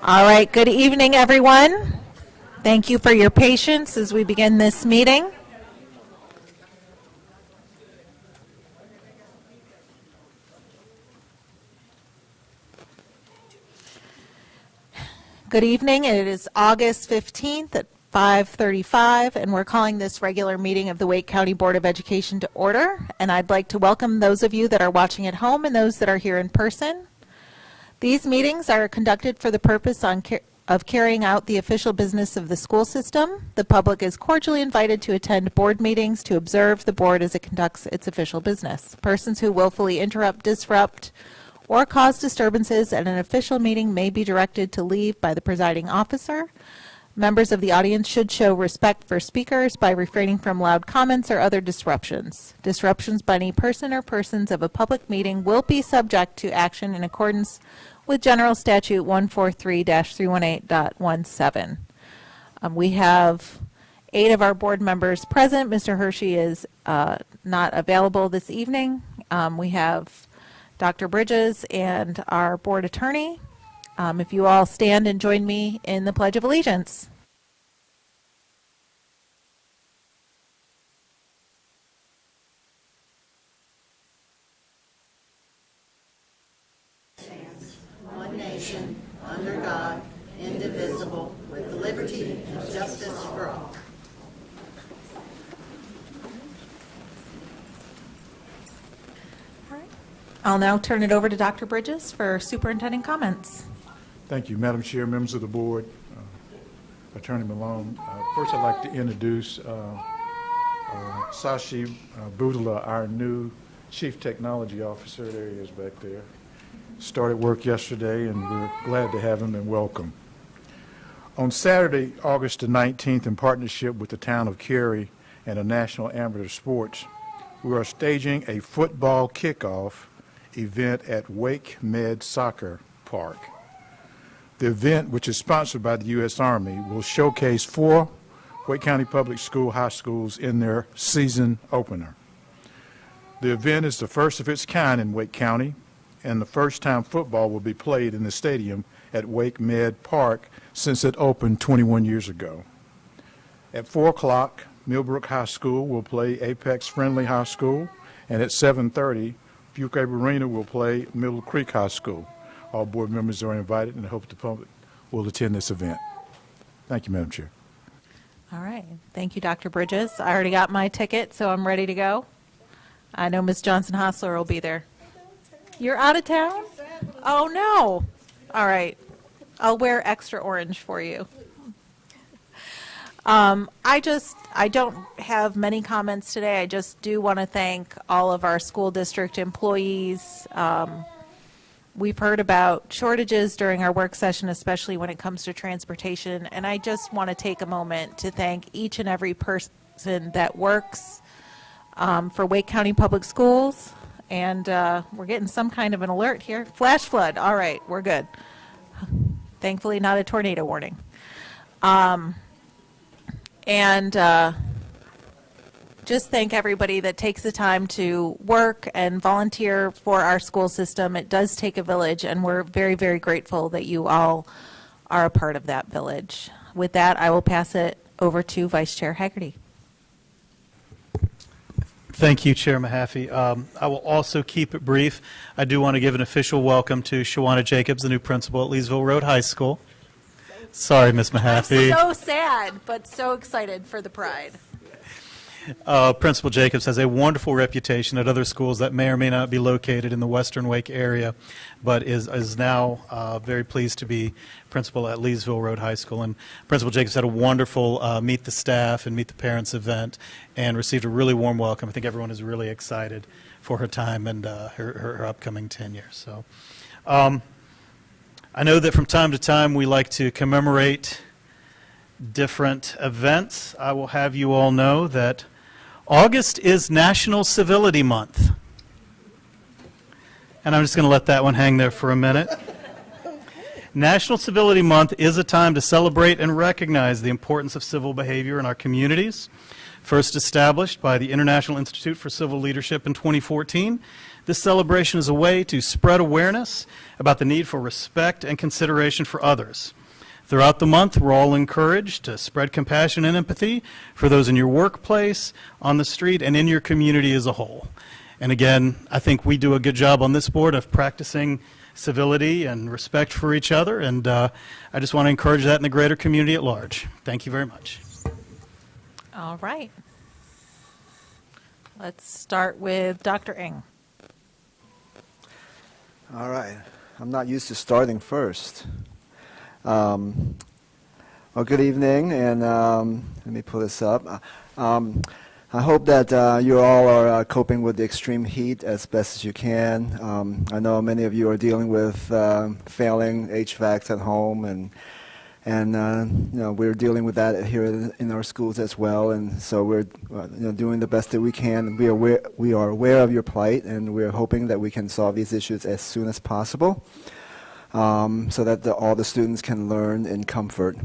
All right, good evening, everyone. Thank you for your patience as we begin this meeting. Good evening. It is August 15th at 5:35, and we're calling this regular meeting of the Wake County Board of Education to order. And I'd like to welcome those of you that are watching at home and those that are here in person. These meetings are conducted for the purpose of carrying out the official business of the school system. The public is cordially invited to attend board meetings to observe the board as it conducts its official business. Persons who willfully interrupt, disrupt, or cause disturbances at an official meeting may be directed to leave by the presiding officer. Members of the audience should show respect for speakers by refraining from loud comments or other disruptions. Disruptions by any person or persons of a public meeting will be subject to action in accordance with General Statute 143-318.17. We have 8 of our board members present. Mr. Hershey is not available this evening. We have Dr. Bridges and our board attorney. If you all stand and join me in the Pledge of Allegiance. One nation, under God, indivisible, with liberty and justice for all. I'll now turn it over to Dr. Bridges for superintendent comments. Thank you, Madam Chair, members of the board, Attorney Malone. First, I'd like to introduce Sashi Budala, our new Chief Technology Officer. There he is back there. Started work yesterday, and we're glad to have him and welcome. On Saturday, August the 19th, in partnership with the town of Cary and the National Amateur Sports, we are staging a football kickoff event at Wake Med Soccer Park. The event, which is sponsored by the U.S. Army, will showcase 4 Wake County Public School high schools in their season opener. The event is the first of its kind in Wake County, and the first time football will be played in the stadium at Wake Med Park since it opened 21 years ago. At 4 o'clock, Millbrook High School will play Apex Friendly High School, and at 7:30, Fuquay Arena will play Middle Creek High School. All board members are invited, and I hope the public will attend this event. Thank you, Madam Chair. All right. Thank you, Dr. Bridges. I already got my ticket, so I'm ready to go. I know Ms. Johnson-Hostler will be there. You're out of town? Oh, no. All right. I'll wear extra orange for you. I don't have many comments today. I just do want to thank all of our school district employees. We've heard about shortages during our work session, especially when it comes to transportation, and I just want to take a moment to thank each and every person that works for Wake County Public Schools. And we're getting some kind of an alert here. Flash flood. All right, we're good. Thankfully, not a tornado warning. Just thank everybody that takes the time to work and volunteer for our school system. It does take a village, and we're very, very grateful that you all are a part of that village. With that, I will pass it over to Vice Chair Haggerty. Thank you, Chair Mahaffey. I will also keep it brief. I do want to give an official welcome to Shawana Jacobs, the new principal at Leesville Road High School. Sorry, Ms. Mahaffey. I'm so sad, but so excited for the pride. Principal Jacobs has a wonderful reputation at other schools that may or may not be located in the Western Wake area, but is now very pleased to be principal at Leesville Road High School. And Principal Jacobs had a wonderful Meet the Staff and Meet the Parents event and received a really warm welcome. I think everyone is really excited for her time and her upcoming tenure. So I know that from time to time we like to commemorate different events. I will have you all know that August is National Civility Month. And I'm just going to let that one hang there for a minute. National Civility Month is a time to celebrate and recognize the importance of civil behavior in our communities. First established by the International Institute for Civil Leadership in 2014, this celebration is a way to spread awareness about the need for respect and consideration for others. Throughout the month, we're all encouraged to spread compassion and empathy for those in your workplace, on the street, and in your community as a whole. And again, I think we do a good job on this board of practicing civility and respect for each other, and I just want to encourage that in the greater community at large. Thank you very much. All right. Let's start with Dr. Ng. All right. I'm not used to starting first. Well, good evening, and let me pull this up. I hope that you all are coping with the extreme heat as best as you can. I know many of you are dealing with failing HVACs at home, and you know, we're dealing with that here in our schools as well. And so we're doing the best that we can. We are aware of your plight, and we're hoping that we can solve these issues as soon as possible. So that all the students can learn in comfort.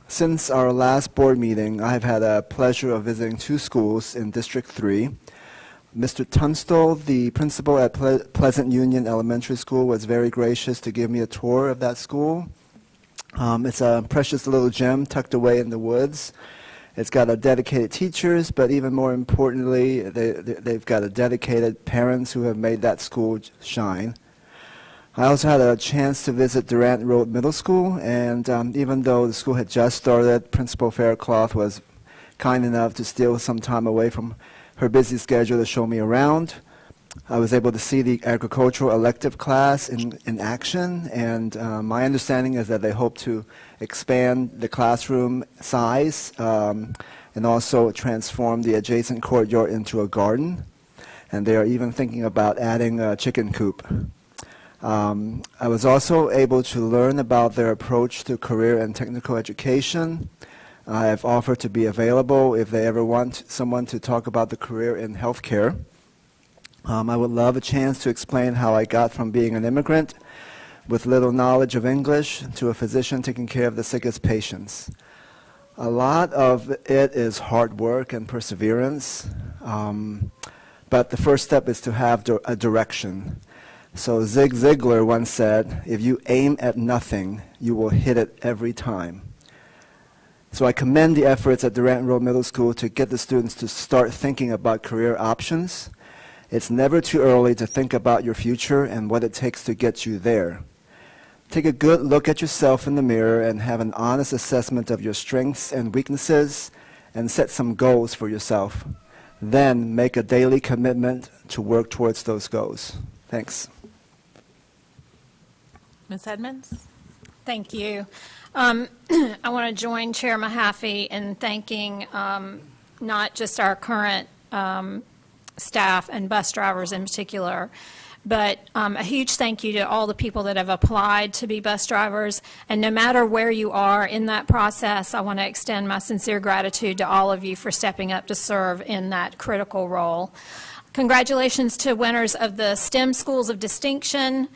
Since our last board meeting, I have had a pleasure of visiting 2 schools in District 3. Mr. Tunstall, the principal at Pleasant Union Elementary School, was very gracious to give me a tour of that school. It's a precious little gem tucked away in the woods. It's got a dedicated teachers, but even more importantly, they've got a dedicated parents who have made that school shine. I also had a chance to visit Durant Road Middle School, and even though the school had just started, Principal Faircloth was kind enough to steal some time away from her busy schedule to show me around. I was able to see the agricultural elective class in action, and my understanding is that they hope to expand the classroom size and also transform the adjacent courtyard into a garden. And they are even thinking about adding a chicken coop. I was also able to learn about their approach to career and technical education. I have offered to be available if they ever want someone to talk about the career in healthcare. I would love a chance to explain how I got from being an immigrant with little knowledge of English to a physician taking care of the sickest patients. A lot of it is hard work and perseverance, but the first step is to have a direction. So Zig Ziglar once said, if you aim at nothing, you will hit it every time. So I commend the efforts at Durant Road Middle School to get the students to start thinking about career options. It's never too early to think about your future and what it takes to get you there. Take a good look at yourself in the mirror and have an honest assessment of your strengths and weaknesses and set some goals for yourself. Then make a daily commitment to work towards those goals. Thanks. Ms. Edmonds? Thank you. I want to join Chair Mahaffey in thanking not just our current staff and bus drivers in particular, but a huge thank you to all the people that have applied to be bus drivers. And no matter where you are in that process, I want to extend my sincere gratitude to all of you for stepping up to serve in that critical role. Congratulations to winners of the STEM Schools of Distinction.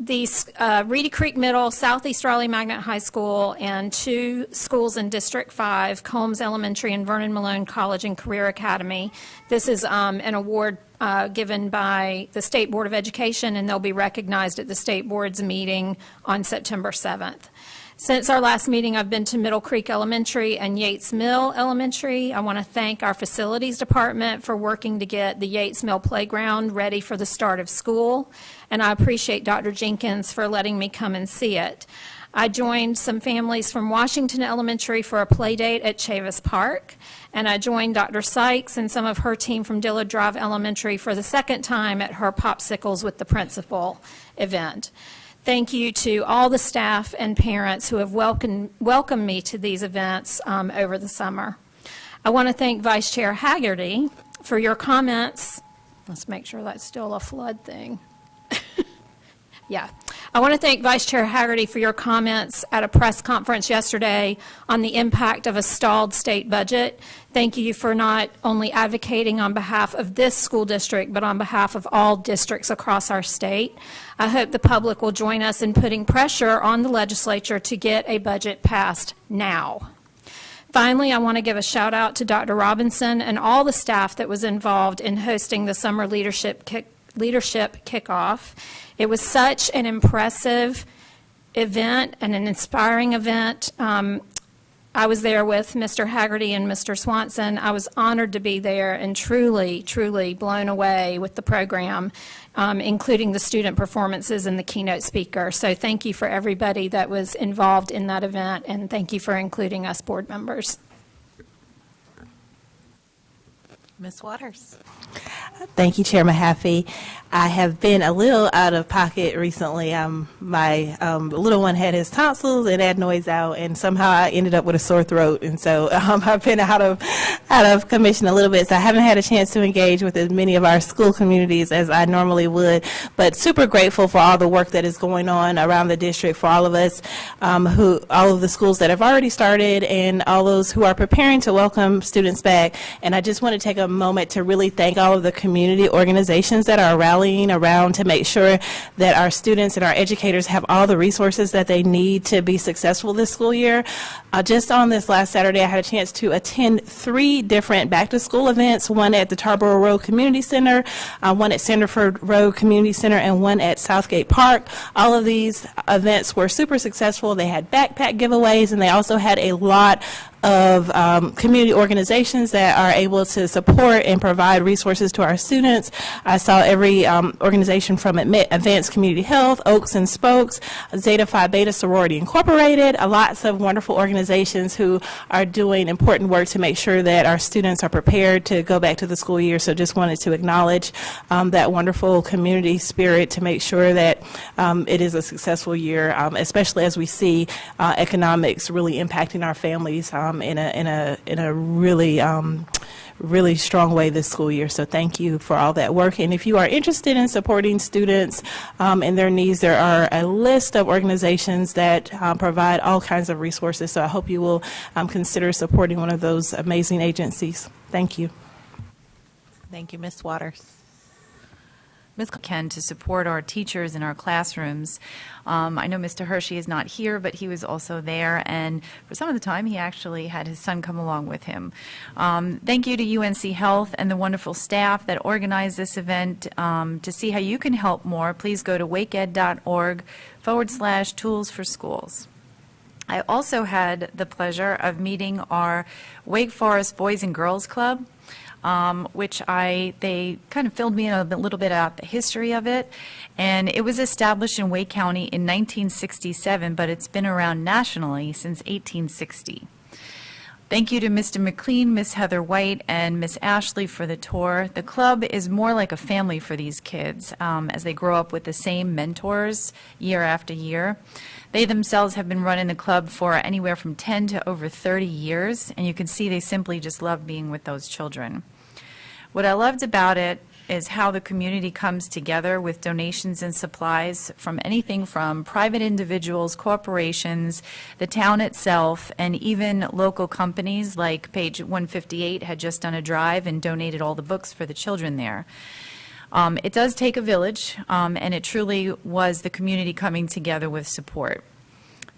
Reedy Creek Middle, Southeast Raleigh Magnet High School, and 2 schools in District 5, Combs Elementary and Vernon Malone College and Career Academy. This is an award given by the State Board of Education, and they'll be recognized at the State Board's meeting on September 7th. Since our last meeting, I've been to Middle Creek Elementary and Yates Mill Elementary. I want to thank our facilities department for working to get the Yates Mill playground ready for the start of school, and I appreciate Dr. Jenkins for letting me come and see it. I joined some families from Washington Elementary for a play date at Chavis Park, and I joined Dr. Sykes and some of her team from Dillard Drive Elementary for the second time at her Popsicles with the Principal event. Thank you to all the staff and parents who have welcomed me to these events over the summer. I want to thank Vice Chair Haggerty for your comments. Let's make sure that's still a flood thing. Yeah. I want to thank Vice Chair Haggerty for your comments at a press conference yesterday on the impact of a stalled state budget. Thank you for not only advocating on behalf of this school district, but on behalf of all districts across our state. I hope the public will join us in putting pressure on the legislature to get a budget passed now. Finally, I want to give a shout out to Dr. Robinson and all the staff that was involved in hosting the summer leadership kickoff. It was such an impressive event and an inspiring event. I was there with Mr. Haggerty and Mr. Swanson. I was honored to be there and truly, truly blown away with the program, including the student performances and the keynote speaker. So thank you for everybody that was involved in that event, and thank you for including us board members. Ms. Waters? Thank you, Chair Mahaffey. I have been a little out of pocket recently. My little one had his tonsils and adenoids out, and somehow I ended up with a sore throat, and so I've been out of commission a little bit. So I haven't had a chance to engage with as many of our school communities as I normally would. But super grateful for all the work that is going on around the district, for all of us, all of the schools that have already started, and all those who are preparing to welcome students back. And I just want to take a moment to really thank all of the community organizations that are rallying around to make sure that our students and our educators have all the resources that they need to be successful this school year. Just on this last Saturday, I had a chance to attend 3 different back-to-school events, one at the Tarboro Road Community Center, one at Sanderford Road Community Center, and one at Southgate Park. All of these events were super successful. They had backpack giveaways, and they also had a lot of community organizations that are able to support and provide resources to our students. I saw every organization from Advanced Community Health, Oaks and Spokes, Zeta Phi Beta Sorority Incorporated, lots of wonderful organizations who are doing important work to make sure that our students are prepared to go back to the school year. So just wanted to acknowledge that wonderful community spirit to make sure that it is a successful year, especially as we see economics really impacting our families in a really really strong way this school year. So thank you for all that work. And if you are interested in supporting students and their needs, there are a list of organizations that provide all kinds of resources. So I hope you will consider supporting one of those amazing agencies. Thank you. Thank you, Ms. Waters. Ms. Can to support our teachers in our classrooms. I know Mr. Hershey is not here, but he was also there, and for some of the time, he actually had his son come along with him. Thank you to UNC Health and the wonderful staff that organized this event. To see how you can help more, please go to wakeed.org/tools for schools. I also had the pleasure of meeting our Wake Forest Boys and Girls Club, which they kind of filled me in a little bit about the history of it. And it was established in Wake County in 1967, but it's been around nationally since 1860. Thank you to Mr. McLean, Miss Heather White, and Miss Ashley for the tour. The club is more like a family for these kids as they grow up with the same mentors year after year. They themselves have been running the club for anywhere from 10 to over 30 years, and you can see they simply just love being with those children. What I loved about it is how the community comes together with donations and supplies from anything from private individuals, corporations, the town itself, and even local companies like Page 158 had just done a drive and donated all the books for the children there. It does take a village, and it truly was the community coming together with support.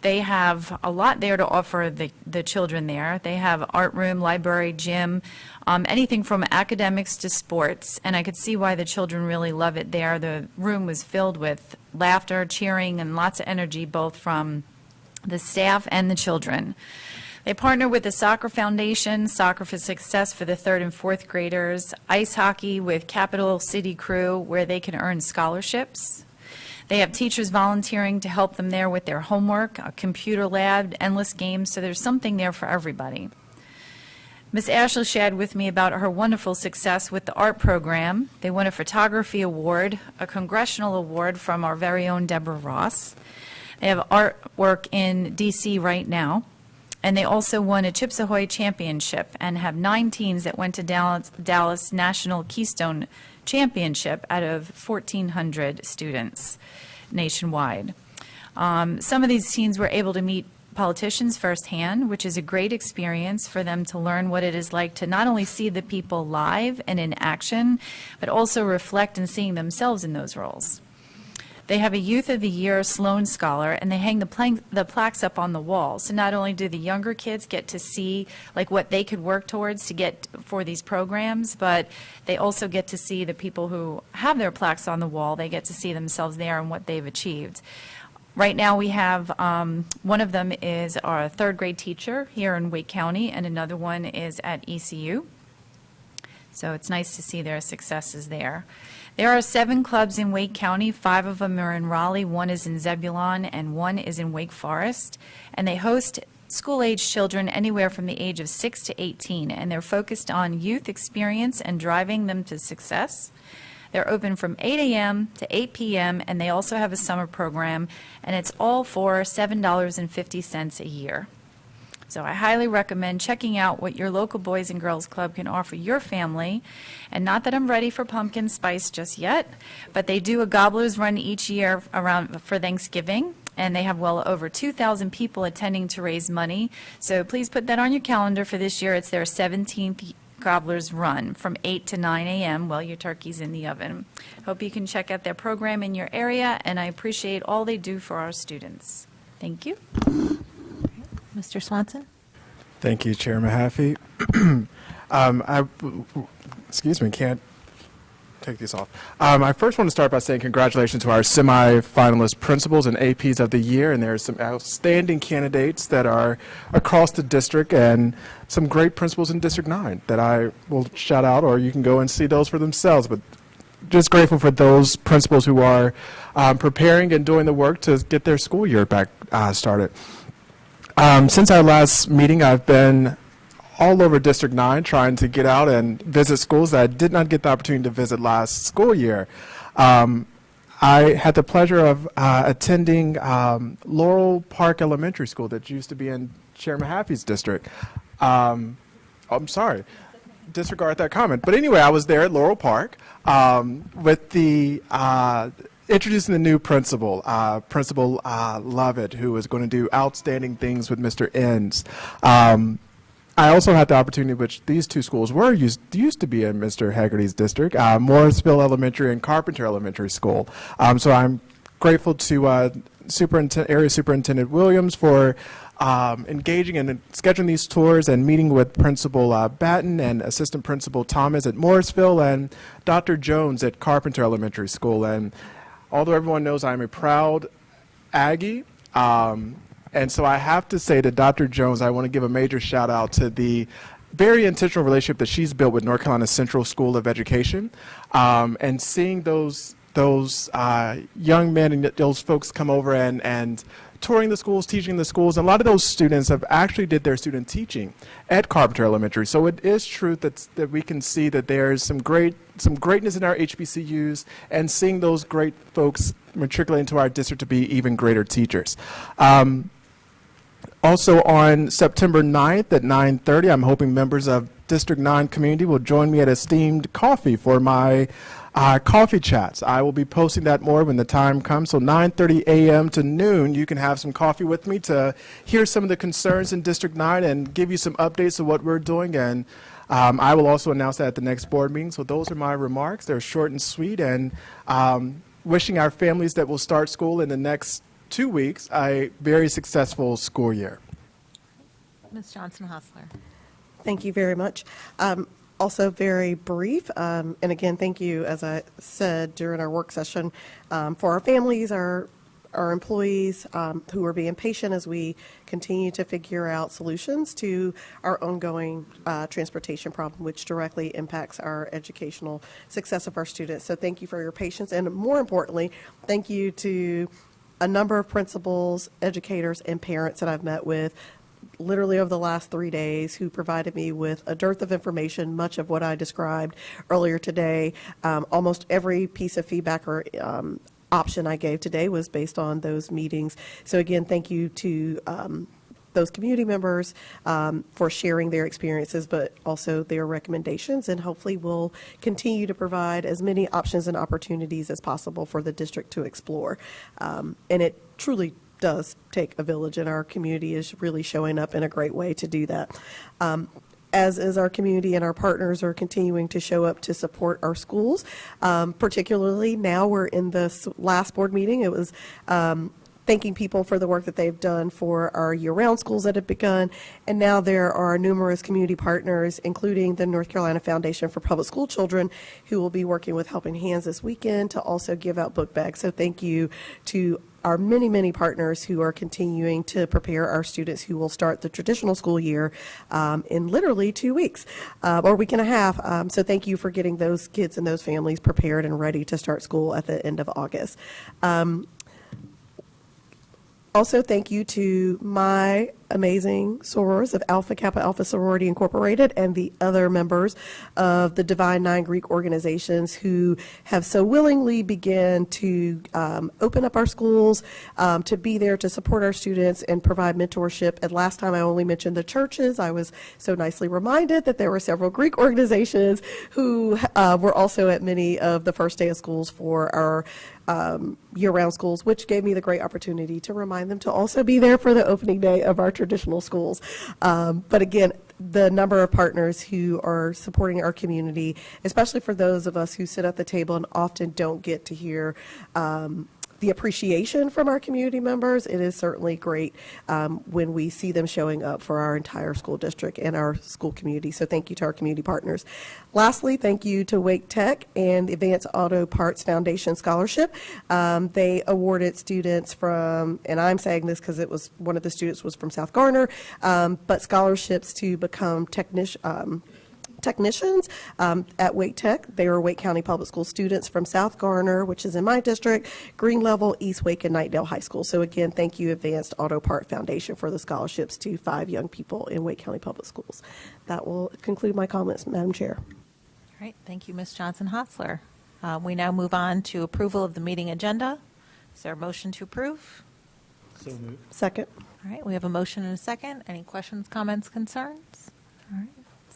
They have a lot there to offer the children there. They have art room, library, gym, anything from academics to sports, and I could see why the children really love it there. The room was filled with laughter, cheering, and lots of energy, both from the staff and the children. They partner with the Soccer Foundation, Soccer for Success for the 3rd and 4th graders, ice hockey with Capital City Crew, where they can earn scholarships. They have teachers volunteering to help them there with their homework, a computer lab, endless games, so there's something there for everybody. Ms. Ashley shared with me about her wonderful success with the art program. They won a photography award, a congressional award from our very own Deborah Ross. They have artwork in D.C. right now. And they also won a Chips Ahoy championship and have 9 teams that went to Dallas National Keystone Championship out of 1,400 students nationwide. Some of these teams were able to meet politicians firsthand, which is a great experience for them to learn what it is like to not only see the people live and in action, but also reflect in seeing themselves in those roles. They have a Youth of the Year Sloan Scholar, and they hang the plaques up on the wall. So not only do the younger kids get to see like what they could work towards to get for these programs, but they also get to see the people who have their plaques on the wall. They get to see themselves there and what they've achieved. Right now we have, one of them is our 3rd grade teacher here in Wake County, and another one is at ECU. So it's nice to see their successes there. There are 7 clubs in Wake County. 5 of them are in Raleigh, 1 is in Zebulon, and 1 is in Wake Forest. And they host school-age children anywhere from the age of 6 to 18, and they're focused on youth experience and driving them to success. They're open from 8 a.m. to 8 p.m., and they also have a summer program, and it's all for $7.50 a year. So I highly recommend checking out what your local Boys and Girls Club can offer your family. And not that I'm ready for pumpkin spice just yet, but they do a Gobblers Run each year around for Thanksgiving, and they have well over 2,000 people attending to raise money. So please put that on your calendar for this year. It's their 17th Gobblers Run from 8 to 9 a.m. while your turkey's in the oven. Hope you can check out their program in your area, and I appreciate all they do for our students. Thank you. Mr. Swanson? Thank you, Chair Mahaffey. Excuse me, can't take these off. I first want to start by saying congratulations to our semi-finalist principals and APs of the year, and there are some outstanding candidates that are across the district and some great principals in District 9 that I will shout out, or you can go and see those for themselves. But just grateful for those principals who are preparing and doing the work to get their school year back started. Since our last meeting, I've been all over District 9 trying to get out and visit schools that I did not get the opportunity to visit last school year. I had the pleasure of attending Laurel Park Elementary School that used to be in Chair Mahaffey's district. I'm sorry. disregard that comment. But anyway, I was there at Laurel Park with the introducing the new principal, Principal Lovett, who is going to do outstanding things with Mr. Enns. I also had the opportunity, which these two schools were used to be in Mr. Haggerty's district, Morrisville Elementary and Carpenter Elementary School. So I'm grateful to Area Superintendent Williams for engaging and scheduling these tours and meeting with Principal Batten and Assistant Principal Thomas at Morrisville and Dr. Jones at Carpenter Elementary School. And although everyone knows I'm a proud Aggie, and so I have to say to Dr. Jones, I want to give a major shout out to the very intentional relationship that she's built with North Carolina Central School of Education, and seeing those young men and those folks come over and touring the schools, teaching the schools, and a lot of those students have actually did their student teaching at Carpenter Elementary. So it is true that we can see that there's some greatness in our HBCUs, and seeing those great folks matriculate into our district to be even greater teachers. Also on September 9th at 9:30, I'm hoping members of District 9 community will join me at Esteemed Coffee for my coffee chats. I will be posting that more when the time comes. So 9:30 a.m. to noon, you can have some coffee with me to hear some of the concerns in District 9 and give you some updates of what we're doing. And I will also announce that at the next board meeting. So those are my remarks. They're short and sweet, and wishing our families that will start school in the next 2 weeks a very successful school year. Ms. Johnson-Hostler. Thank you very much. Also very brief, and again, thank you, as I said during our work session, for our families, our employees who are being patient as we continue to figure out solutions to our ongoing transportation problem, which directly impacts our educational success of our students. So thank you for your patience, and more importantly, thank you to a number of principals, educators, and parents that I've met with literally over the last 3 days, who provided me with a dearth of information, much of what I described earlier today. Almost every piece of feedback or option I gave today was based on those meetings. So again, thank you to those community members for sharing their experiences, but also their recommendations, and hopefully we'll continue to provide as many options and opportunities as possible for the district to explore. And it truly does take a village, and our community is really showing up in a great way to do that. As is our community, and our partners are continuing to show up to support our schools. Particularly now we're in this last board meeting. It was thanking people for the work that they've done for our year-round schools that have begun. And now there are numerous community partners, including the North Carolina Foundation for Public School Children, who will be working with Helping Hands this weekend to also give out book bags. So thank you to our many, many partners who are continuing to prepare our students who will start the traditional school year in literally 2 weeks or a week and a half. So thank you for getting those kids and those families prepared and ready to start school at the end of August. Also, thank you to my amazing sorors of Alpha Kappa Alpha Sorority Incorporated and the other members of the Divine Nine Greek organizations who have so willingly begun to open up our schools, to be there to support our students and provide mentorship. And last time I only mentioned the churches. I was so nicely reminded that there were several Greek organizations who were also at many of the first day of schools for our year-round schools, which gave me the great opportunity to remind them to also be there for the opening day of our traditional schools. But again, the number of partners who are supporting our community, especially for those of us who sit at the table and often don't get to hear the appreciation from our community members, it is certainly great when we see them showing up for our entire school district and our school community. So thank you to our community partners. Lastly, thank you to Wake Tech and the Advanced Auto Parts Foundation Scholarship. They awarded students from, and I'm saying this because it was one of the students was from South Garner, but scholarships to become technicians at Wake Tech. They are Wake County Public School students from South Garner, which is in my district, Green Level, East Wake, and Knightdale High School. So again, thank you, Advanced Auto Part Foundation, for the scholarships to 5 young people in Wake County Public Schools. That will conclude my comments, Madam Chair. All right, thank you, Ms. Johnson-Hostler. We now move on to approval of the meeting agenda. Is there a motion to approve? So moved. Second. All right, we have a motion and a second. Any questions, comments, concerns? All right,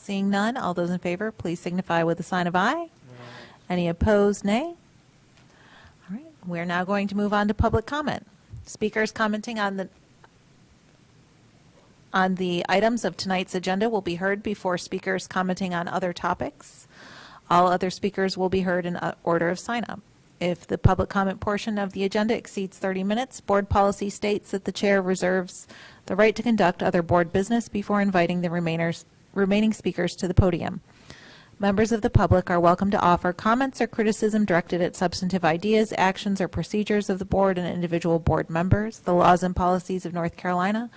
Seeing none, all those in favor, please signify with a sign of aye. Any opposed, nay? All right, we're now going to move on to public comment. Speakers commenting on the items of tonight's agenda will be heard before speakers commenting on other topics. All other speakers will be heard in order of sign-up. If the public comment portion of the agenda exceeds 30 minutes, board policy states that the chair reserves the right to conduct other board business before inviting the remaining speakers to the podium. Members of the public are welcome to offer comments or criticism directed at substantive ideas, actions, or procedures of the board and individual board members. The laws and policies of North Carolina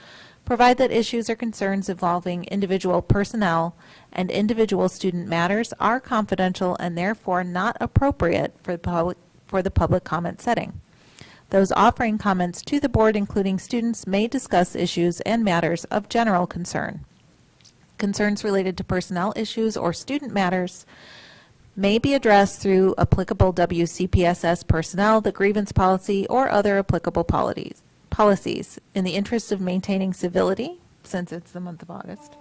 provide that issues or concerns involving individual personnel and individual student matters are confidential and therefore not appropriate for the public comment setting. Those offering comments to the board, including students, may discuss issues and matters of general concern. Concerns related to personnel issues or student matters may be addressed through applicable WCPSS personnel, the grievance policy, or other applicable policies. In the interest of maintaining civility, since it's the month of August,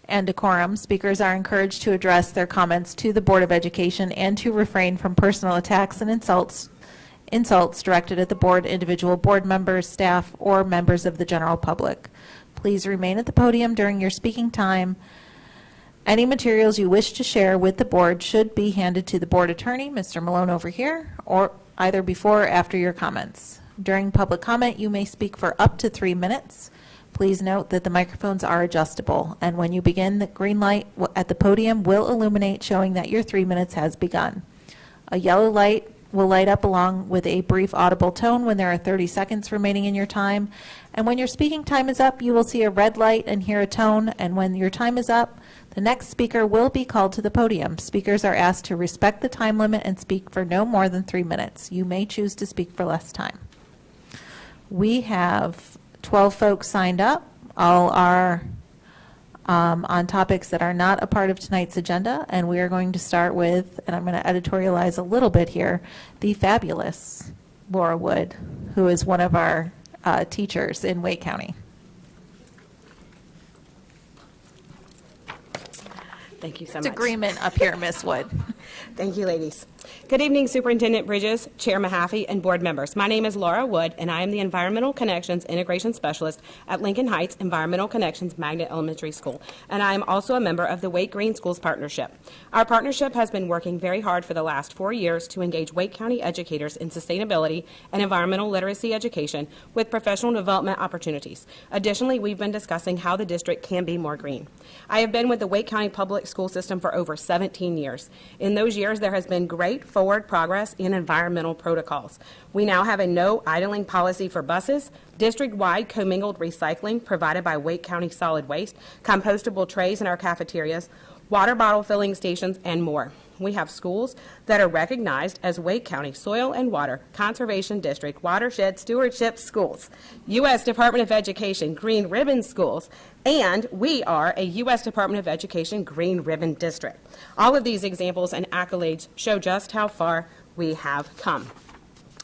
and decorum, speakers are encouraged to address their comments to the Board of Education and to refrain from personal attacks and insults directed at the board, individual board members, staff, or members of the general public. Please remain at the podium during your speaking time. Any materials you wish to share with the board should be handed to the board attorney, Mr. Malone over here, or either before or after your comments. During public comment, you may speak for up to 3 minutes. Please note that the microphones are adjustable, and when you begin, the green light at the podium will illuminate, showing that your 3 minutes has begun. A yellow light will light up along with a brief audible tone when there are 30 seconds remaining in your time. And when your speaking time is up, you will see a red light and hear a tone. And when your time is up, the next speaker will be called to the podium. Speakers are asked to respect the time limit and speak for no more than 3 minutes. You may choose to speak for less time. We have 12 folks signed up. All are on topics that are not a part of tonight's agenda, and we are going to start with, and I'm going to editorialize a little bit here, the fabulous Laura Wood, who is one of our teachers in Wake County. Thank you so It's much. agreement up here, Miss Wood. Thank you, ladies. Good evening, Superintendent Bridges, Chair Mahaffey, and board members. My name is Laura Wood, and I am the Environmental Connections Integration Specialist at Lincoln Heights Environmental Connections Magnet Elementary School, and I am also a member of the Wake Green Schools Partnership. Our partnership has been working very hard for the last 4 years to engage Wake County educators in sustainability and environmental literacy education with professional development opportunities. Additionally, we've been discussing how the district can be more green. I have been with the Wake County Public School System for over 17 years. In those years, there has been great forward progress in environmental protocols. We now have a no idling policy for buses, district-wide commingled recycling provided by Wake County Solid Waste, compostable trays in our cafeterias, water bottle filling stations, and more. We have schools that are recognized as Wake County Soil and Water Conservation District Watershed Stewardship Schools, U.S. Department of Education Green Ribbon Schools, and we are a U.S. Department of Education Green Ribbon District. All of these examples and accolades show just how far we have come.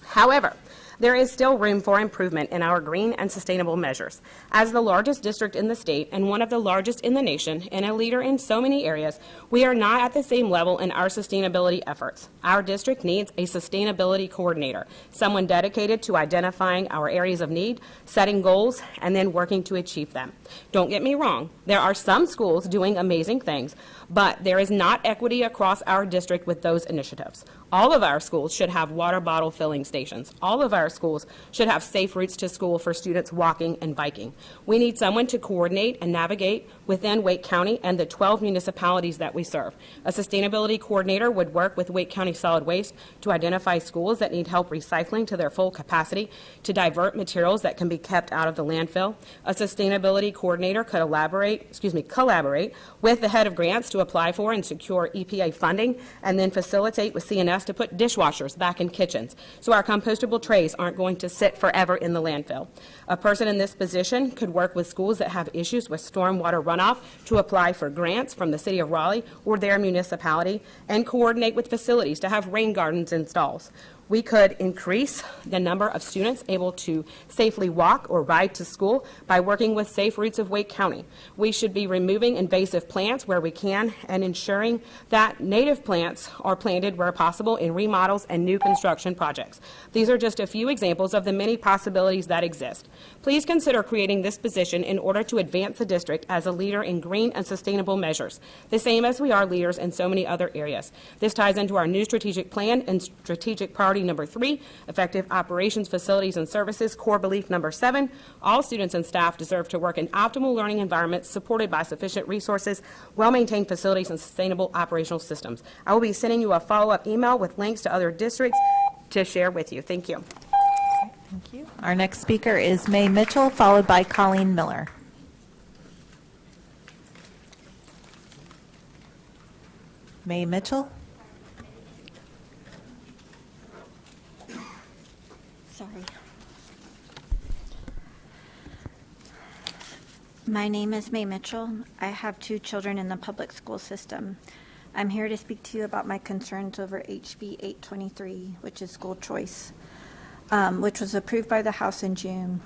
However, there is still room for improvement in our green and sustainable measures. As the largest district in the state and one of the largest in the nation and a leader in so many areas, we are not at the same level in our sustainability efforts. Our district needs a sustainability coordinator, someone dedicated to identifying our areas of need, setting goals, and then working to achieve them. Don't get me wrong, there are some schools doing amazing things, but there is not equity across our district with those initiatives. All of our schools should have water bottle filling stations. All of our schools should have safe routes to school for students walking and biking. We need someone to coordinate and navigate within Wake County and the 12 municipalities that we serve. A sustainability coordinator would work with Wake County Solid Waste to identify schools that need help recycling to their full capacity, to divert materials that can be kept out of the landfill. A sustainability coordinator could collaborate with the head of grants to apply for and secure EPA funding, and then facilitate with CNS to put dishwashers back in kitchens so our compostable trays aren't going to sit forever in the landfill. A person in this position could work with schools that have issues with stormwater runoff to apply for grants from the City of Raleigh or their municipality, and coordinate with facilities to have rain gardens installed. We could increase the number of students able to safely walk or ride to school by working with Safe Routes of Wake County. We should be removing invasive plants where we can and ensuring that native plants are planted where possible in remodels and new construction projects. These are just a few examples of the many possibilities that exist. Please consider creating this position in order to advance the district as a leader in green and sustainable measures, the same as we are leaders in so many other areas. This ties into our new strategic plan and strategic priority number 3, effective operations, facilities, and services, core belief number 7. All students and staff deserve to work in optimal learning environments supported by sufficient resources, well-maintained facilities, and sustainable operational systems. I will be sending you a follow-up email with links to other districts to share with you. Thank you. Thank you. Our next speaker is May Mitchell, followed by Colleen Miller. May Mitchell. Sorry. My name is May Mitchell. I have 2 children in the public school system. I'm here to speak to you about my concerns over HB 823, which is school choice, which was approved by the House in June.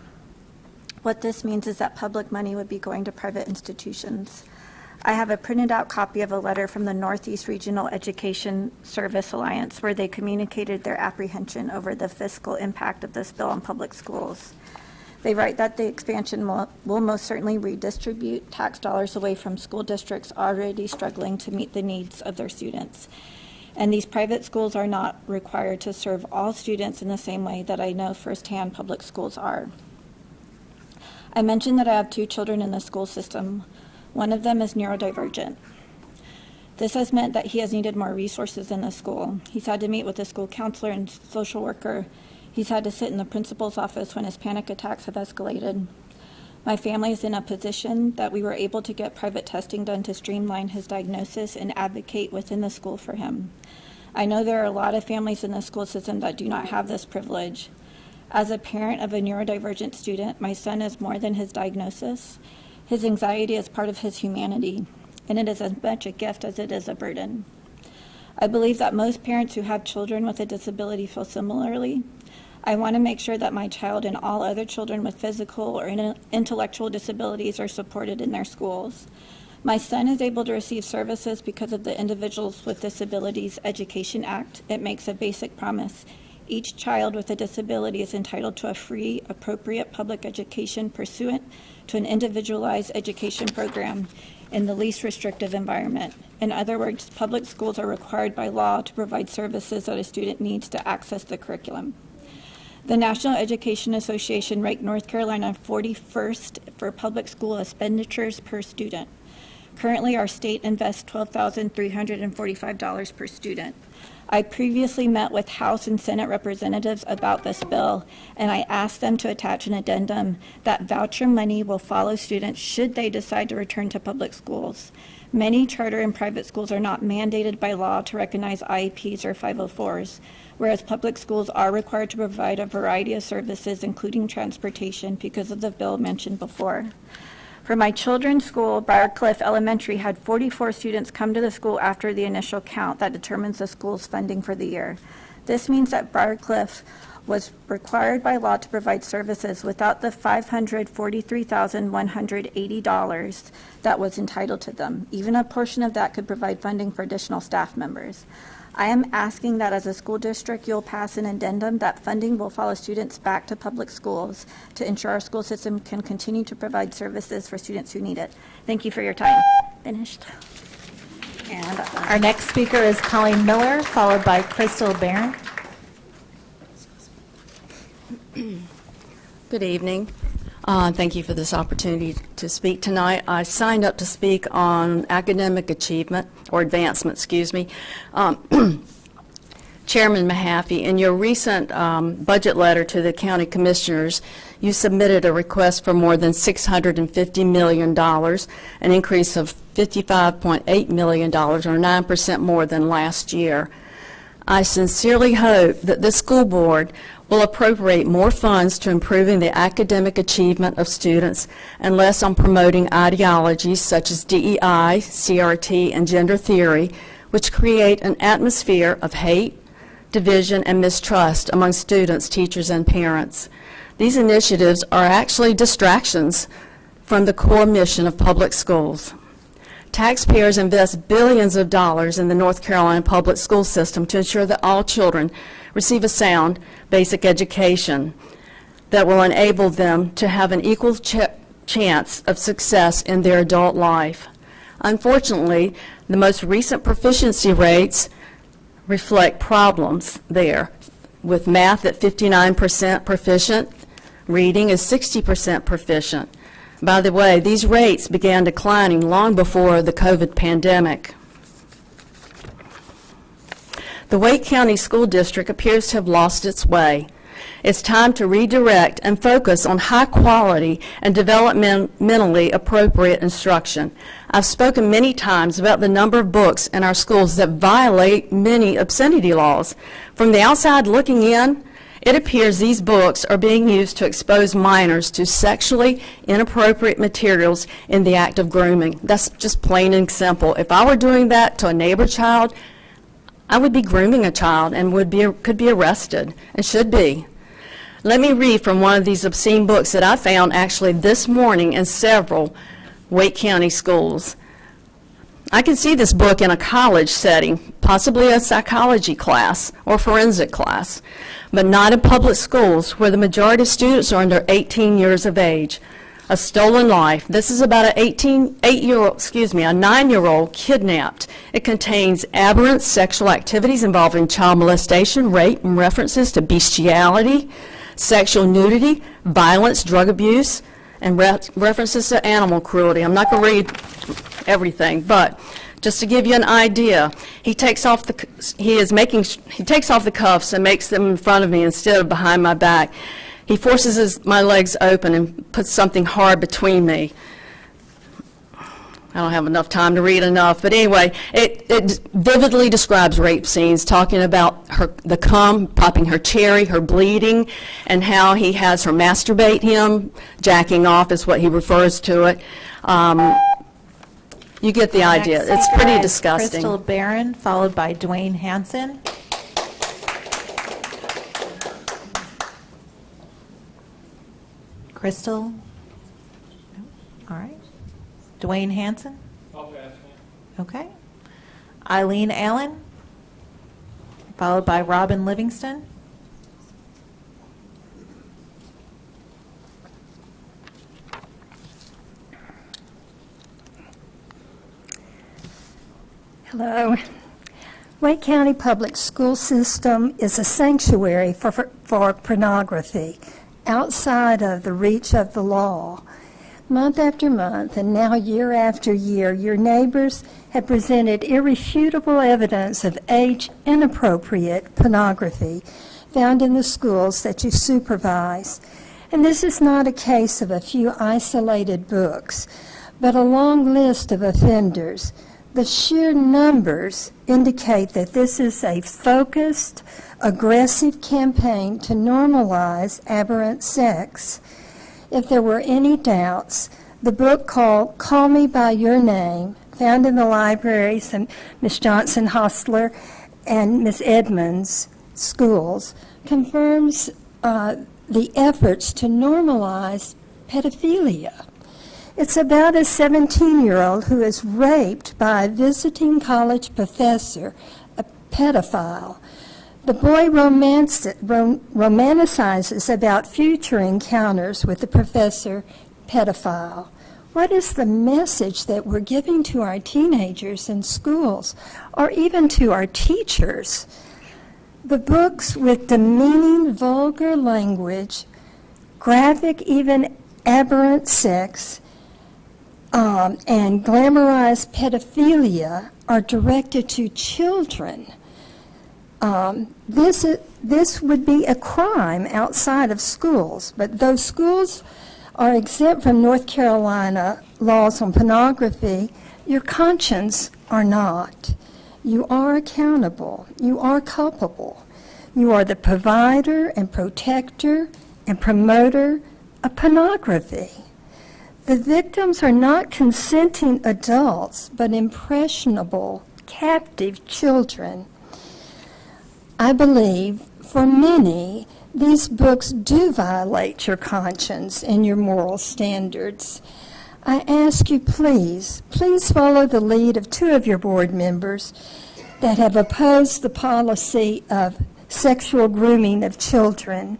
What this means is that public money would be going to private institutions. I have a printed out copy of a letter from the Northeast Regional Education Service Alliance where they communicated their apprehension over the fiscal impact of this bill on public schools. They write that the expansion will most certainly redistribute tax dollars away from school districts already struggling to meet the needs of their students. And these private schools are not required to serve all students in the same way that I know firsthand public schools are. I mentioned that I have 2 children in the school system. One of them is neurodivergent. This has meant that he has needed more resources in the school. He's had to meet with a school counselor and social worker. He's had to sit in the principal's office when his panic attacks have escalated. My family is in a position that we were able to get private testing done to streamline his diagnosis and advocate within the school for him. I know there are a lot of families in the school system that do not have this privilege. As a parent of a neurodivergent student, my son is more than his diagnosis. His anxiety is part of his humanity, and it is as much a gift as it is a burden. I believe that most parents who have children with a disability feel similarly. I want to make sure that my child and all other children with physical or intellectual disabilities are supported in their schools. My son is able to receive services because of the Individuals with Disabilities Education Act. It makes a basic promise. Each child with a disability is entitled to a free, appropriate public education pursuant to an individualized education program in the least restrictive environment. In other words, public schools are required by law to provide services that a student needs to access the curriculum. The National Education Association ranked North Carolina 41st for public school expenditures per student. Currently, our state invests $12,345 per student. I previously met with House and Senate representatives about this bill, and I asked them to attach an addendum that voucher money will follow students should they decide to return to public schools. Many charter and private schools are not mandated by law to recognize IEPs or 504s, whereas public schools are required to provide a variety of services, including transportation, because of the bill mentioned before. For my children's school, Briarcliff Elementary had 44 students come to the school after the initial count that determines the school's funding for the year. This means that Briarcliff was required by law to provide services without the $543,180 that was entitled to them. Even a portion of that could provide funding for additional staff members. I am asking that as a school district, you'll pass an addendum that funding will follow students back to public schools to ensure our school system can continue to provide services for students who need it. Thank you for your time. Finished. And our next speaker is Colleen Miller, followed by Crystal Barron. Good evening. Thank you for this opportunity to speak tonight. I signed up to speak on academic achievement, or advancement, excuse me. Chairman Mahaffey, in your recent budget letter to the county commissioners, you submitted a request for more than $650 million, an increase of $55.8 million, or 9% more than last year. I sincerely hope that the school board will appropriate more funds to improving the academic achievement of students and less on promoting ideologies such as DEI, CRT, and gender theory, which create an atmosphere of hate, division, and mistrust among students, teachers, and parents. These initiatives are actually distractions from the core mission of public schools. Taxpayers invest billions of dollars in the North Carolina public school system to ensure that all children receive a sound basic education that will enable them to have an equal chance of success in their adult life. Unfortunately, the most recent proficiency rates reflect problems there, with math at 59% proficient, reading is 60% proficient. By the way, these rates began declining long before the COVID pandemic. The Wake County School District appears to have lost its way. It's time to redirect and focus on high quality and developmentally appropriate instruction. I've spoken many times about the number of books in our schools that violate many obscenity laws. From the outside looking in, it appears these books are being used to expose minors to sexually inappropriate materials in the act of grooming. That's just plain and simple. If I were doing that to a neighbor child, I would be grooming a child and could be arrested, and should be. Let me read from one of these obscene books that I found actually this morning in several Wake County schools. I can see this book in a college setting, possibly a psychology class or forensic class, but not in public schools where the majority of students are under 18 years of age. A Stolen Life. This is about a 9-year-old kidnapped. It contains aberrant sexual activities involving child molestation, rape, and references to bestiality, sexual nudity, violence, drug abuse, and references to animal cruelty. I'm not going to read everything, but just to give you an idea, he takes off the cuffs and makes them in front of me instead of behind my back. He forces my legs open and puts something hard between me. I don't have enough time to read enough, but anyway, it vividly describes rape scenes, talking about the cum, popping her cherry, her bleeding, and how he has her masturbate him. Jacking off is what he refers to it. You get the idea. Next It's speaker pretty is disgusting. Crystal Barron, followed by Dwayne Hansen. Crystal? No? All right. Dwayne Hansen? Okay. Eileen Allen, followed by Robin Livingston. Hello. Wake County Public School System is a sanctuary for pornography outside of the reach of the law. Month after month, and now year after year, your neighbors have presented irrefutable evidence of age-inappropriate pornography found in the schools that you supervise. And this is not a case of a few isolated books, but a long list of offenders. The sheer numbers indicate that this is a focused, aggressive campaign to normalize aberrant sex. If there were any doubts, the book called Call Me By Your Name, found in the libraries of Ms. Johnson Hostler and Ms. Edmonds schools, confirms the efforts to normalize pedophilia. It's about a 17-year-old who is raped by a visiting college professor, a pedophile. The boy romanticizes about future encounters with the professor pedophile. What is the message that we're giving to our teenagers in schools, or even to our teachers? The books with demeaning, vulgar language, graphic, even aberrant sex, and glamorized pedophilia are directed to children. This would be a crime outside of schools, but those schools are exempt from North Carolina laws on pornography. Your conscience are not. You are accountable. You are culpable. You are the provider and protector and promoter of pornography. The victims are not consenting adults, but impressionable, captive children. I believe for many, these books do violate your conscience and your moral standards. I ask you, please follow the lead of two of your board members that have opposed the policy of sexual grooming of children.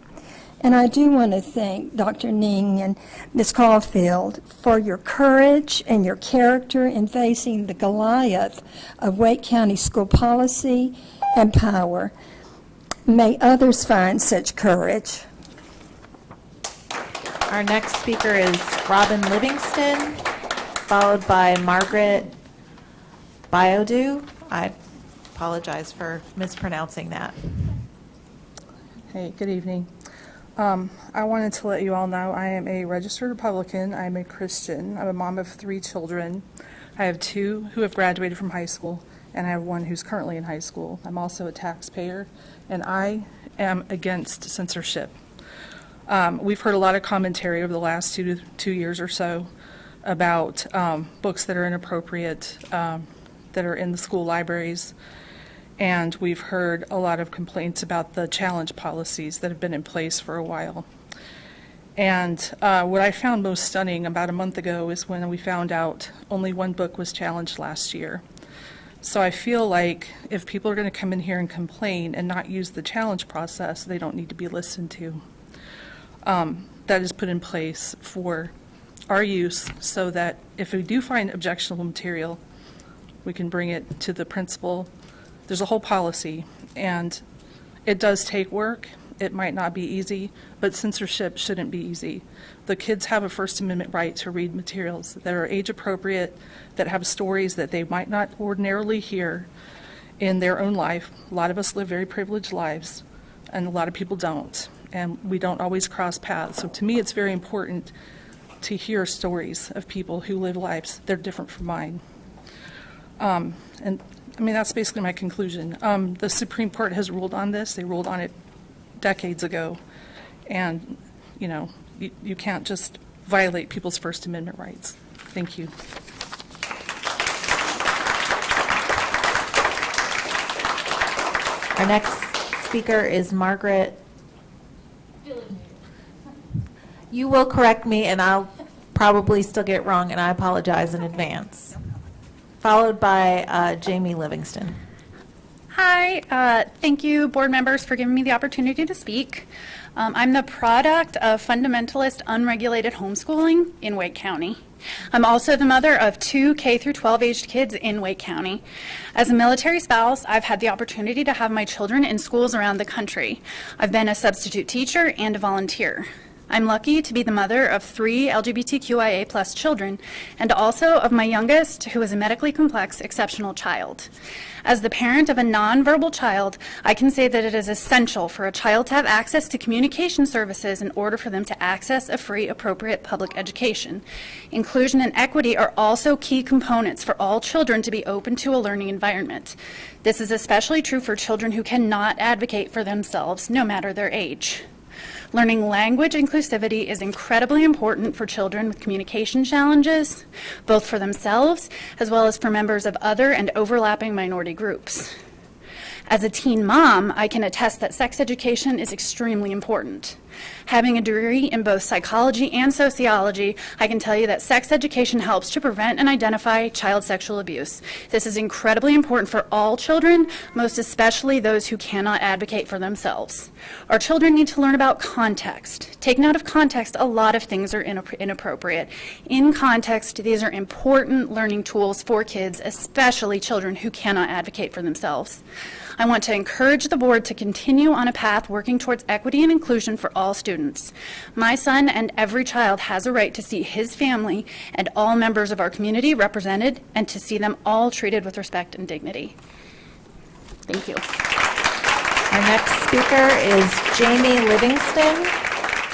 And I do want to thank Dr. Ning and Ms. Caulfield for your courage and your character in facing the Goliath of Wake County school policy and power. May others find such courage. Our next speaker is Robin Livingston, followed by Margaret Biodu. I apologize for mispronouncing that. Hey, good evening. I wanted to let you all know I am a registered Republican. I'm a Christian. I'm a mom of 3 children. I have 2 who have graduated from high school, and I have 1 who's currently in high school. I'm also a taxpayer, and I am against censorship. We've heard a lot of commentary over the last 2 years or so about books that are inappropriate, that are in the school libraries. And we've heard a lot of complaints about the challenge policies that have been in place for a while. And what I found most stunning about a month ago is when we found out only 1 book was challenged last year. So I feel like if people are going to come in here and complain and not use the challenge process, they don't need to be listened to. That is put in place for our use so that if we do find objectionable material, we can bring it to the principal. There's a whole policy, and it does take work. It might not be easy, but censorship shouldn't be easy. The kids have a First Amendment right to read materials that are age appropriate, that have stories that they might not ordinarily hear in their own life. A lot of us live very privileged lives, and a lot of people don't, and we don't always cross paths. So to me, it's very important to hear stories of people who live lives that are different from mine. And I mean, that's basically my conclusion. The Supreme Court has ruled on this. They ruled on it decades ago. And, you know, you can't just violate people's First Amendment rights. Thank you. Our next speaker is Margaret. You will correct me, and I'll probably still get it wrong, and I apologize in advance. Followed by Jamie Livingston. Hi, thank you, board members, for giving me the opportunity to speak. I'm the product of fundamentalist, unregulated homeschooling in Wake County. I'm also the mother of 2 K through 12 aged kids in Wake County. As a military spouse, I've had the opportunity to have my children in schools around the country. I've been a substitute teacher and a volunteer. I'm lucky to be the mother of 3 LGBTQIA+ children, and also of my youngest, who is a medically complex, exceptional child. As the parent of a nonverbal child, I can say that it is essential for a child to have access to communication services in order for them to access a free, appropriate public education. Inclusion and equity are also key components for all children to be open to a learning environment. This is especially true for children who cannot advocate for themselves, no matter their age. Learning language inclusivity is incredibly important for children with communication challenges, both for themselves as well as for members of other and overlapping minority groups. As a teen mom, I can attest that sex education is extremely important. Having a degree in both psychology and sociology, I can tell you that sex education helps to prevent and identify child sexual abuse. This is incredibly important for all children, most especially those who cannot advocate for themselves. Our children need to learn about context. Taken out of context, a lot of things are inappropriate. In context, these are important learning tools for kids, especially children who cannot advocate for themselves. I want to encourage the board to continue on a path working towards equity and inclusion for all students. My son and every child has a right to see his family and all members of our community represented and to see them all treated with respect and dignity. Thank you. Our next speaker is Jamie Livingston,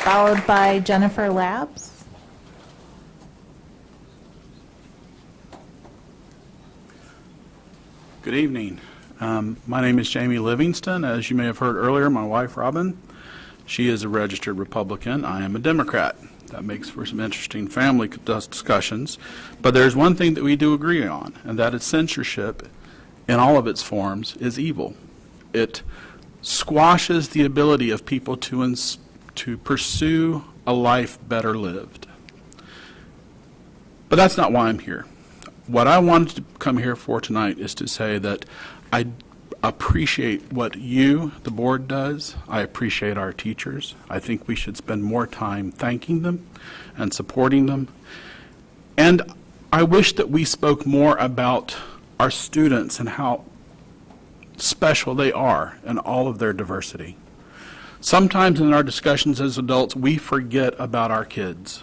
followed by Jennifer Labs. Good evening. My name is Jamie Livingston. As you may have heard earlier, my wife, Robin, she is a registered Republican. I am a Democrat. That makes for some interesting family discussions. But there's one thing that we do agree on, and that is censorship in all of its forms is evil. It squashes the ability of people to pursue a life better lived. But that's not why I'm here. What I wanted to come here for tonight is to say that I appreciate what you, the board, does. I appreciate our teachers. I think we should spend more time thanking them and supporting them. And I wish that we spoke more about our students and how special they are in all of their diversity. Sometimes in our discussions as adults, we forget about our kids.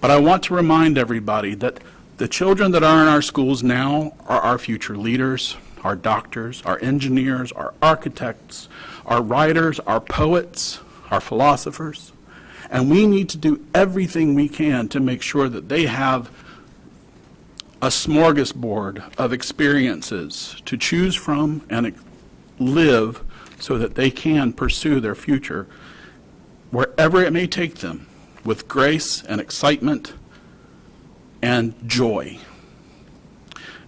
But I want to remind everybody that the children that are in our schools now are our future leaders, our doctors, our engineers, our architects, our writers, our poets, our philosophers. And we need to do everything we can to make sure that they have a smorgasbord of experiences to choose from and live so that they can pursue their future wherever it may take them with grace and excitement and joy.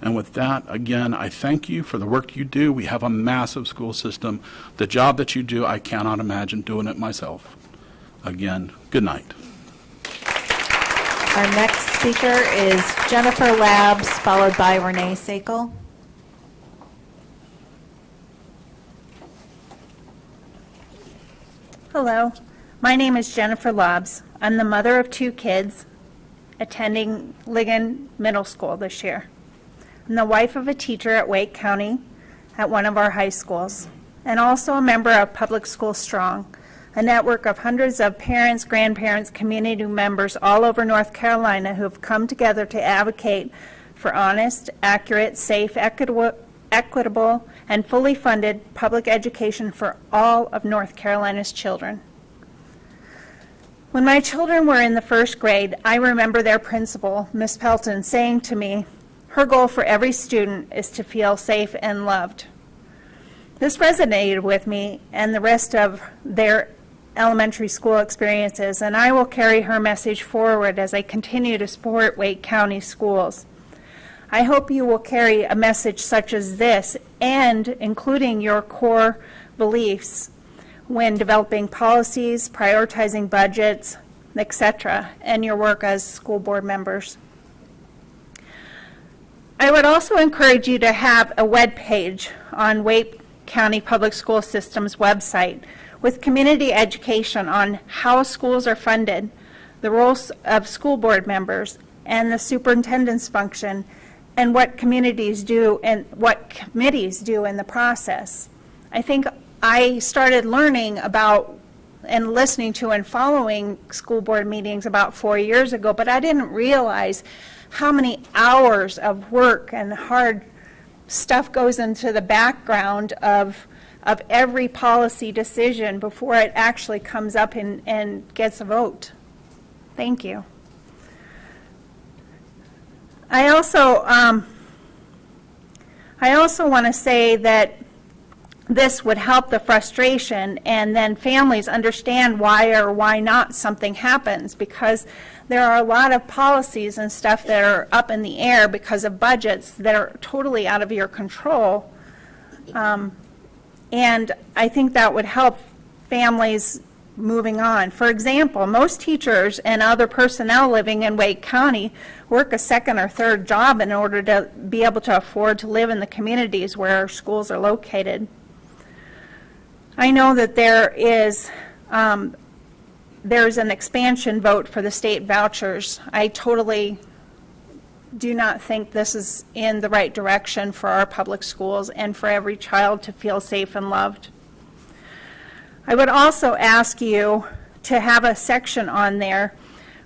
And with that, again, I thank you for the work you do. We have a massive school system. The job that you do, I cannot imagine doing it myself. Again, good night. Our next speaker is Jennifer Labs, followed by Renee Sakel. Hello, my name is Jennifer Labs. I'm the mother of 2 kids attending Ligon Middle School this year. I'm the wife of a teacher at Wake County at one of our high schools, and also a member of Public School Strong, a network of hundreds of parents, grandparents, community members all over North Carolina who have come together to advocate for honest, accurate, safe, equitable, and fully funded public education for all of North Carolina's children. When my children were in the 1st grade, I remember their principal, Miss Pelton, saying to me, her goal for every student is to feel safe and loved. This resonated with me and the rest of their elementary school experiences, and I will carry her message forward as I continue to support Wake County schools. I hope you will carry a message such as this, and including your core beliefs when developing policies, prioritizing budgets, etc., and your work as school board members. I would also encourage you to have a web page on Wake County Public School System's website with community education on how schools are funded, the roles of school board members, and the superintendent's function, and what communities do and what committees do in the process. I think I started learning about and listening to and following school board meetings about 4 years ago, but I didn't realize how many hours of work and hard stuff goes into the background of every policy decision before it actually comes up and gets a vote. Thank you. I also want to say that this would help the frustration, and then families understand why or why not something happens, because there are a lot of policies and stuff that are up in the air because of budgets that are totally out of your control. And I think that would help families moving on. For example, most teachers and other personnel living in Wake County work a 2nd or 3rd job in order to be able to afford to live in the communities where our schools are located. I know that there's an expansion vote for the state vouchers. I totally do not think this is in the right direction for our public schools and for every child to feel safe and loved. I would also ask you to have a section on there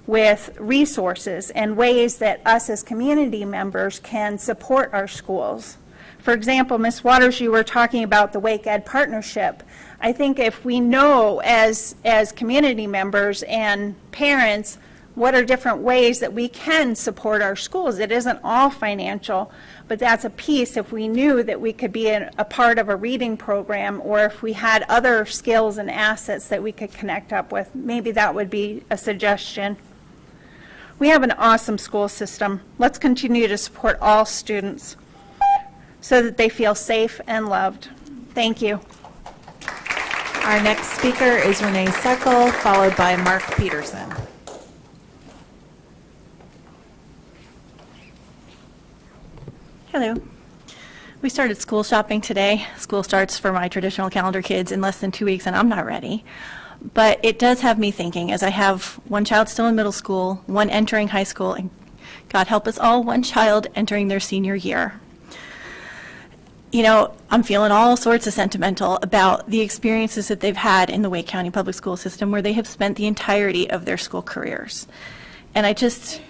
with resources and ways that us as community members can support our schools. For example, Ms. Waters, you were talking about the Wake Ed Partnership. I think if we know as community members and parents what are different ways that we can support our schools, it isn't all financial, but that's a piece. If we knew that we could be a part of a reading program, or if we had other skills and assets that we could connect up with, maybe that would be a suggestion. We have an awesome school system. Let's continue to support all students so that they feel safe and loved. Thank you. Our next speaker is Renee Seckel, followed by Mark Peterson. Hello. We started school shopping today. School starts for my traditional calendar kids in less than 2 weeks, and I'm not ready. But it does have me thinking, as I have one child still in middle school, one entering high school, and God help us all, one child entering their senior year. You know, I'm feeling all sorts of sentimental about the experiences that they've had in the Wake County Public School System, where they have spent the entirety of their school careers. And I just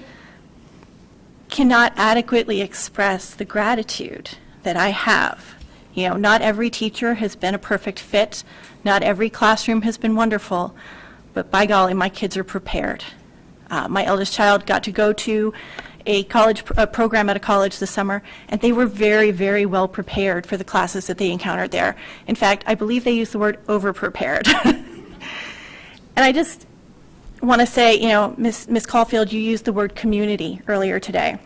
cannot adequately express the gratitude that I have. You know, not every teacher has been a perfect fit. Not every classroom has been wonderful. But by golly, my kids are prepared. My eldest child got to go to a college program at a college this summer, and they were very, very well prepared for the classes that they encountered there. In fact, I believe they used the word over-prepared. And I just want to say, you know, Ms. Caulfield, you used the word community earlier today.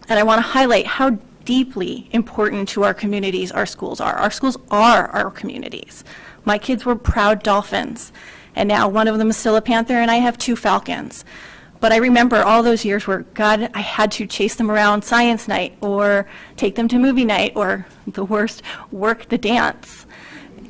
And I want to highlight how deeply important to our communities our schools are. Our schools are our communities. My kids were proud Dolphins, and now one of them is still a Panther, and I have 2 Falcons. But I remember all those years where, God, I had to chase them around science night or take them to movie night or, the worst, work the dance.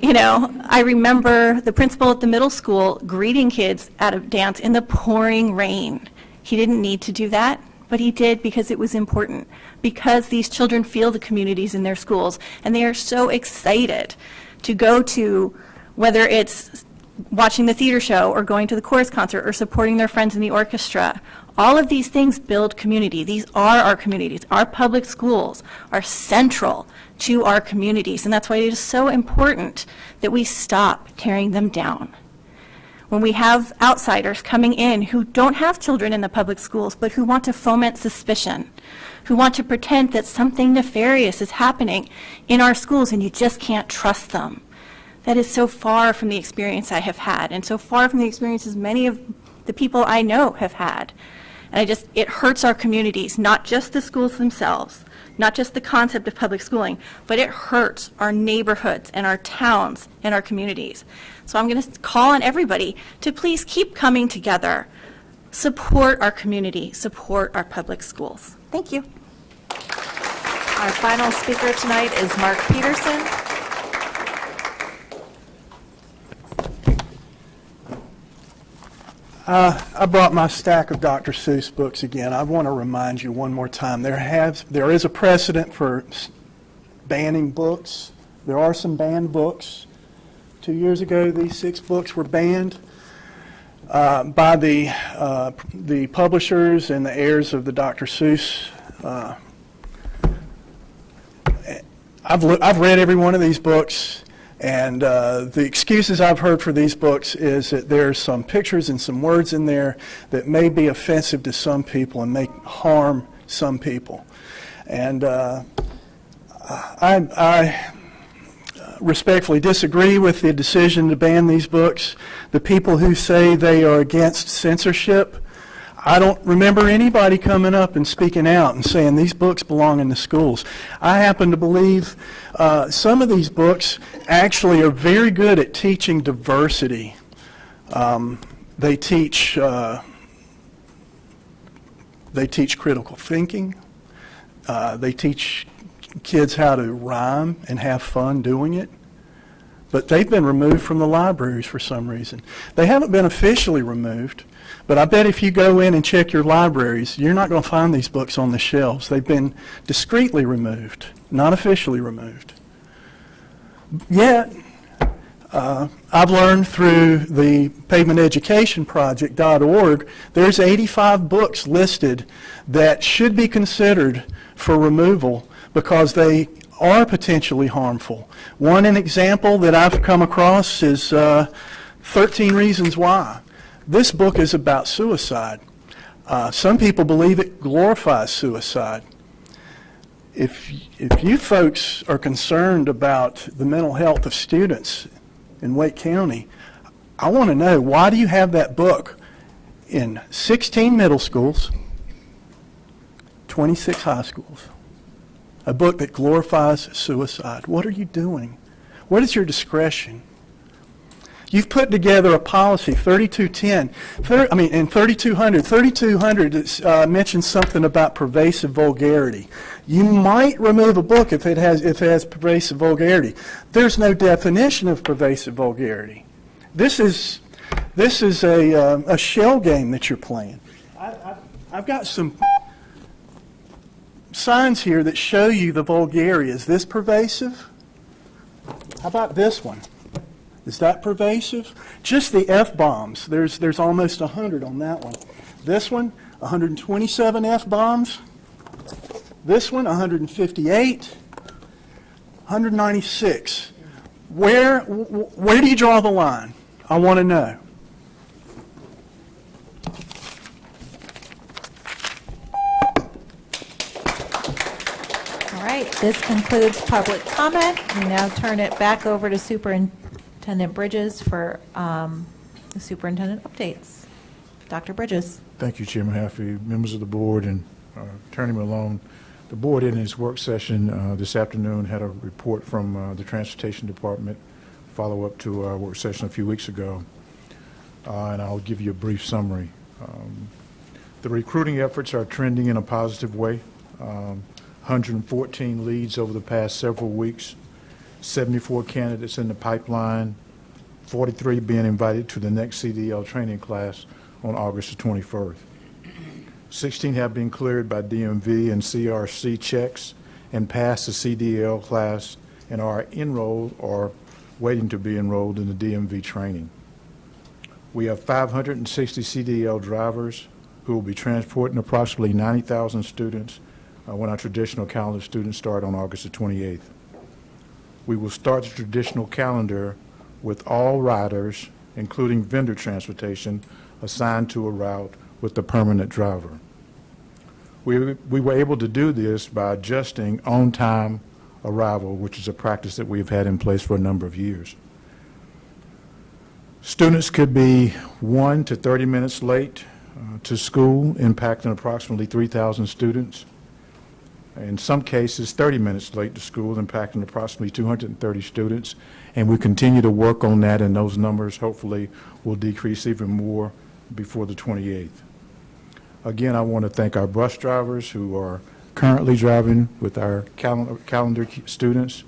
You know, I remember the principal at the middle school greeting kids at a dance in the pouring rain. He didn't need to do that, but he did because it was important, because these children feel the communities in their schools, and they are so excited to go to, whether it's watching the theater show or going to the chorus concert or supporting their friends in the orchestra. All of these things build community. These are our communities. Our public schools are central to our communities, and that's why it is so important that we stop tearing them down. When we have outsiders coming in who don't have children in the public schools, but who want to foment suspicion, who want to pretend that something nefarious is happening in our schools and you just can't trust them. That is so far from the experience I have had, and so far from the experiences many of the people I know have had. And it hurts our communities, not just the schools themselves, not just the concept of public schooling, but it hurts our neighborhoods and our towns and our communities. So I'm going to call on everybody to please keep coming together, support our community, support our public schools. Thank you. Our final speaker tonight is Mark Peterson. I brought my stack of Dr. Seuss books again. I want to remind you one more time, there is a precedent for banning books. There are some banned books. 2 years ago, these 6 books were banned by the publishers and the heirs of the Dr. Seuss. I've read every one of these books. And the excuses I've heard for these books is that there's some pictures and some words in there that may be offensive to some people and may harm some people. And I respectfully disagree with the decision to ban these books. The people who say they are against censorship, I don't remember anybody coming up and speaking out and saying these books belong in the schools. I happen to believe some of these books actually are very good at teaching diversity. They teach critical thinking. They teach kids how to rhyme and have fun doing it. But they've been removed from the libraries for some reason. They haven't been officially removed. But I bet if you go in and check your libraries, you're not going to find these books on the shelves. They've been discreetly removed, not officially removed. Yet, I've learned through the pavementeducationproject.org, there's 85 books listed that should be considered for removal because they are potentially harmful. An example that I've come across is 13 Reasons Why. This book is about suicide. Some people believe it glorifies suicide. If you folks are concerned about the mental health of students in Wake County, I want to know, why do you have that book in 16 middle schools, 26 high schools? A book that glorifies suicide. What are you doing? What is your discretion? You've put together a policy, 3210, and 3200. 3200 mentions something about pervasive vulgarity. You might remove a book if it has pervasive vulgarity. There's no definition of pervasive vulgarity. This is a shell game that you're playing. I've got some signs here that show you the vulgarity. Is this pervasive? How about this one? Is that pervasive? Just the F-bombs. There's almost 100 on that one. This one, 127 F-bombs. This one, 158. 196. Where do you draw the line? I want to know. All right, this concludes public comment. We now turn it back over to Superintendent Bridges for the superintendent updates. Dr. Bridges. Thank you, Chairman Haffey, members of the board, and Attorney Malone. The board in its work session this afternoon had a report from the Transportation Department, follow-up to our work session a few weeks ago, and I'll give you a brief summary. The recruiting efforts are trending in a positive way. 114 leads over the past several weeks, 74 candidates in the pipeline, 43 being invited to the next CDL training class on August the 21st. 16 have been cleared by DMV and CRC checks and passed the CDL class and are enrolled or waiting to be enrolled in the DMV training. We have 560 CDL drivers who will be transporting approximately 90,000 students when our traditional calendar students start on August the 28th. We will start the traditional calendar with all riders, including vendor transportation, assigned to a route with the permanent driver. We were able to do this by adjusting on-time arrival, which is a practice that we've had in place for a number of years. Students could be 1 to 30 minutes late to school, impacting approximately 3,000 students. In some cases, 30 minutes late to school, impacting approximately 230 students. And we continue to work on that, and those numbers hopefully will decrease even more before the 28th. Again, I want to thank our bus drivers who are currently driving with our calendar students,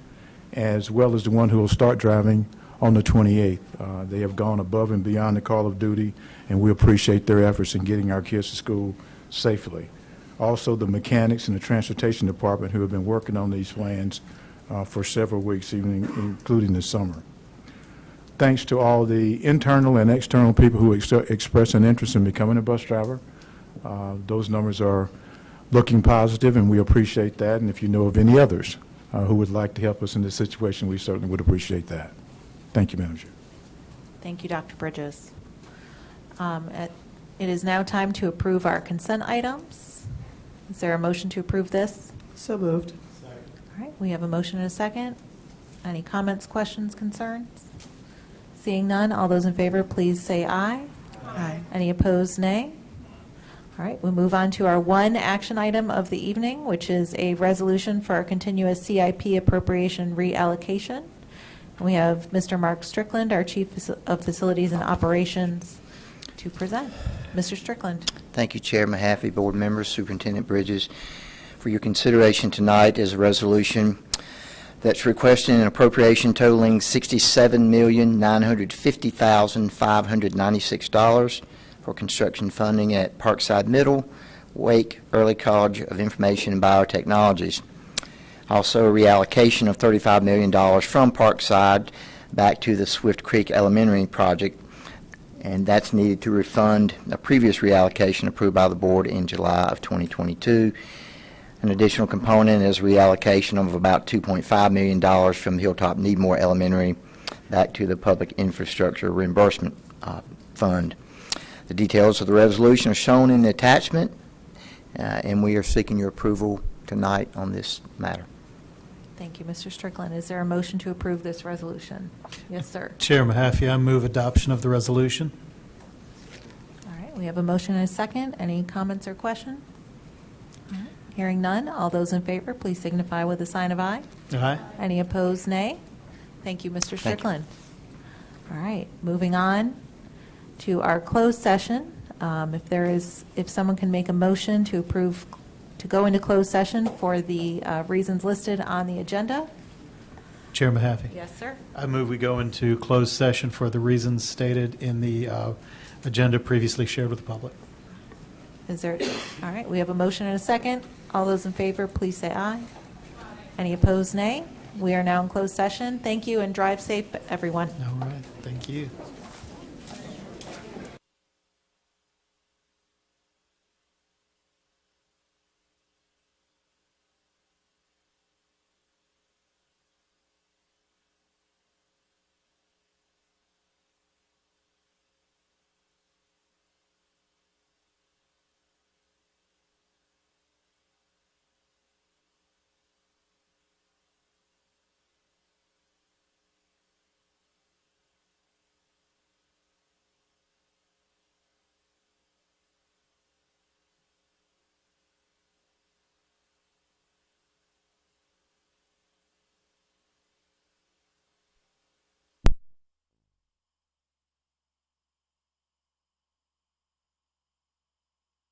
as well as the one who will start driving on the 28th. They have gone above and beyond the call of duty, and we appreciate their efforts in getting our kids to school safely. Also, the mechanics and the transportation department who have been working on these plans for several weeks, even including this summer. Thanks to all the internal and external people who expressed an interest in becoming a bus driver. Those numbers are looking positive, and we appreciate that. And if you know of any others who would like to help us in this situation, we certainly would appreciate that. Thank you, Madam Chair. Thank you, Dr. Bridges. It is now time to approve our consent items. Is there a motion to approve this? So moved. All right, we have a motion and a second. Any comments, questions, concerns? Seeing none, all those in favor, please say aye. Aye. Any opposed, nay? All right, we'll move on to our one action item of the evening, which is a resolution for our continuous CIP appropriation reallocation. We have Mr. Mark Strickland, our Chief of Facilities and Operations, to present. Mr. Strickland. Thank you, Chair Mahaffey, board members, Superintendent Bridges. For your consideration tonight is a resolution that's requesting an appropriation totaling $67,950,596 for construction funding at Parkside Middle, Wake Early College of Information and Biotechnologies. Also, a reallocation of $35 million from Parkside back to the Swift Creek Elementary project, and that's needed to refund a previous reallocation approved by the board in July of 2022. An additional component is reallocation of about $2.5 million from Hilltop Needmore Elementary back to the Public Infrastructure Reimbursement Fund. The details of the resolution are shown in the attachment, and we are seeking your approval tonight on this matter. Thank you, Mr. Strickland. Is there a motion to approve this resolution? Yes, sir. Chair Mahaffey, I move adoption of the resolution. All right, we have a motion and a second. Any comments or questions? All right, hearing none, all those in favor, please signify with a sign of aye. Aye. Any opposed, nay? Thank you, Mr. Strickland. All right, moving on to our closed session. If someone can make a motion to approve, to go into closed session for the reasons listed on the agenda. Chair Mahaffey. Yes, sir. I move we go into closed session for the reasons stated in the agenda previously shared with the public. Is there, all right, we have a motion and a second. All those in favor, please say aye. Any opposed, nay. We are now in closed session. Thank you and drive safe, everyone. All right, thank you.